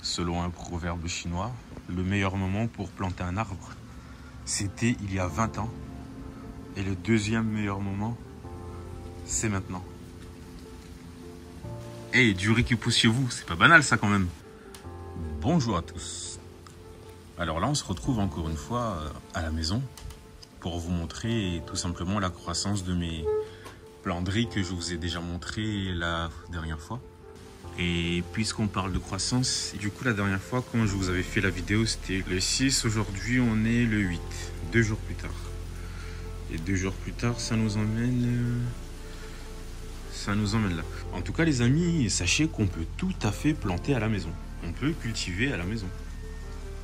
Selon un proverbe chinois, le meilleur moment pour planter un arbre, c'était il y a 20 ans. Et le deuxième meilleur moment, c'est maintenant. Hey, du riz qui pousse chez vous, c'est pas banal ça quand même. Bonjour à tous. Alors là, on se retrouve encore une fois à la maison pour vous montrer tout simplement la croissance de mes plants de riz que je vous ai déjà montré la dernière fois. Et puisqu'on parle de croissance, du coup la dernière fois quand je vous avais fait la vidéo c'était le 6, aujourd'hui on est le 8, 2 jours plus tard. Et 2 jours plus tard ça nous emmène là. En tout cas les amis, sachez qu'on peut tout à fait planter à la maison. On peut cultiver à la maison.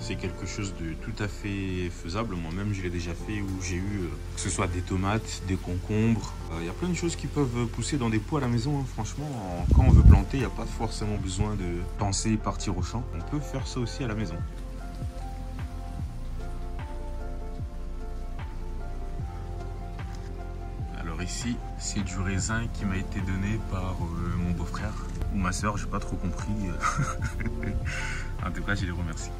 C'est quelque chose de tout à fait faisable. Moi-même, je l'ai déjà fait où j'ai eu, que ce soit des tomates, des concombres. Il y a plein de choses qui peuvent pousser dans des pots à la maison. Hein. Franchement, quand on veut planter, il n'y a pas forcément besoin de penser partir au champ. On peut faire ça aussi à la maison. Alors ici, c'est du raisin qui m'a été donné par mon beau-frère ou ma soeur, j'ai pas trop compris. En tout cas, je les remercie.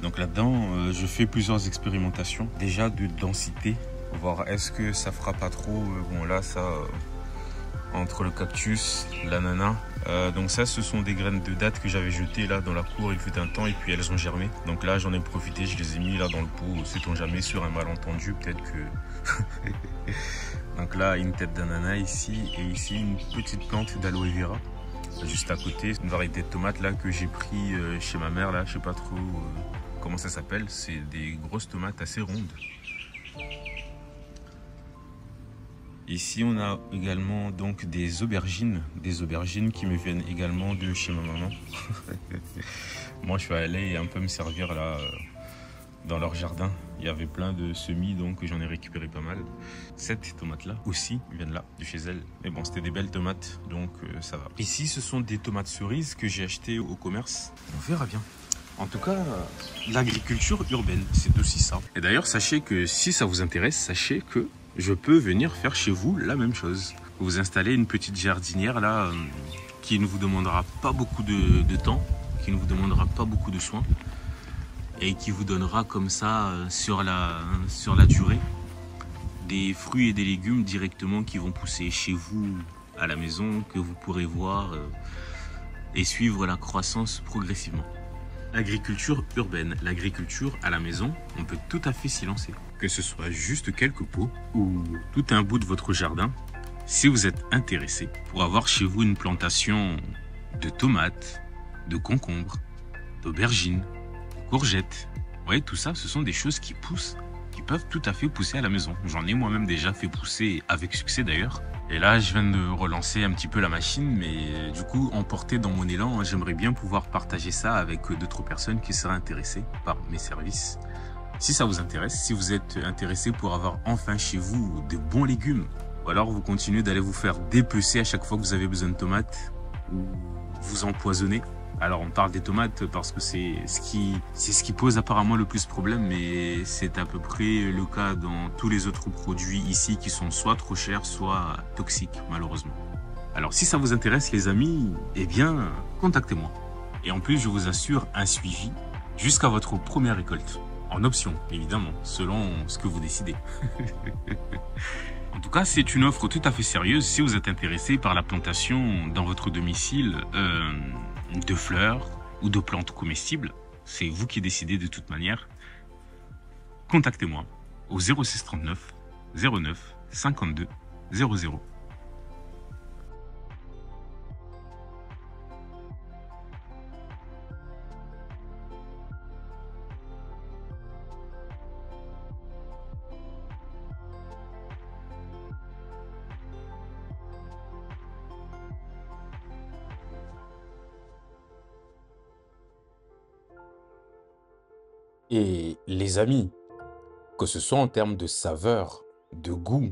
Donc là-dedans, je fais plusieurs expérimentations. Déjà de densité, voir est-ce que ça fera pas trop. Bon là, ça, entre le cactus, l'ananas. Donc ça, ce sont des graines de dattes que j'avais jetées là dans la cour il fut un temps et puis elles ont germé. Donc là, j'en ai profité, je les ai mis là dans le pot, sait-on jamais, sur un malentendu, peut-être que... Donc là, une tête d'ananas ici et ici une petite plante d'aloe vera. Juste à côté, une variété de tomates là que j'ai pris chez ma mère là, je sais pas trop comment ça s'appelle, c'est des grosses tomates assez rondes. Ici on a également donc des aubergines qui me viennent également de chez ma maman. Moi je suis allé un peu me servir là dans leur jardin. Il y avait plein de semis donc j'en ai récupéré pas mal. Cette tomate là aussi viennent là de chez elle. Mais bon c'était des belles tomates donc ça va. Ici ce sont des tomates cerises que j'ai achetées au commerce. On verra bien. En tout cas, l'agriculture urbaine, c'est aussi ça. Et d'ailleurs, sachez que si ça vous intéresse, sachez que je peux venir faire chez vous la même chose. Vous installez une petite jardinière là, qui ne vous demandera pas beaucoup de temps, qui ne vous demandera pas beaucoup de soins, et qui vous donnera comme ça, sur la durée, des fruits et des légumes directement qui vont pousser chez vous à la maison, que vous pourrez voir et suivre la croissance progressivement. L'agriculture urbaine, l'agriculture à la maison, on peut tout à fait s'y lancer. Que ce soit juste quelques pots ou tout un bout de votre jardin, si vous êtes intéressé pour avoir chez vous une plantation de tomates, de concombres, d'aubergines, de courgettes, vous voyez, tout ça, ce sont des choses qui poussent, qui peuvent tout à fait pousser à la maison. J'en ai moi-même déjà fait pousser avec succès d'ailleurs. Et là, je viens de relancer un petit peu la machine, mais du coup, emporté dans mon élan, j'aimerais bien pouvoir partager ça avec d'autres personnes qui seraient intéressées par mes services. Si ça vous intéresse, si vous êtes intéressé pour avoir enfin chez vous de bons légumes, ou alors vous continuez d'aller vous faire dépecer à chaque fois que vous avez besoin de tomates, ou vous empoisonner. Alors on parle des tomates parce que c'est ce qui pose apparemment le plus problème, mais c'est à peu près le cas dans tous les autres produits ici qui sont soit trop chers, soit toxiques malheureusement. Alors si ça vous intéresse les amis, eh bien contactez-moi. Et en plus je vous assure un suivi jusqu'à votre première récolte. En option évidemment, selon ce que vous décidez. En tout cas, c'est une offre tout à fait sérieuse si vous êtes intéressé par la plantation dans votre domicile de fleurs ou de plantes comestibles. C'est vous qui décidez de toute manière. Contactez-moi au 06 39 09 52 00. Et les amis, que ce soit en termes de saveur, de goût,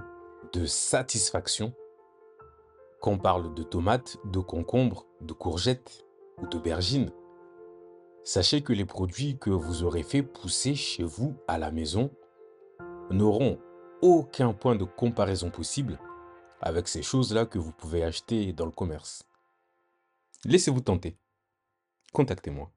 de satisfaction, qu'on parle de tomates, de concombres, de courgettes ou d'aubergines, sachez que les produits que vous aurez fait pousser chez vous à la maison n'auront aucun point de comparaison possible avec ces choses-là que vous pouvez acheter dans le commerce. Laissez-vous tenter. contactez-moi.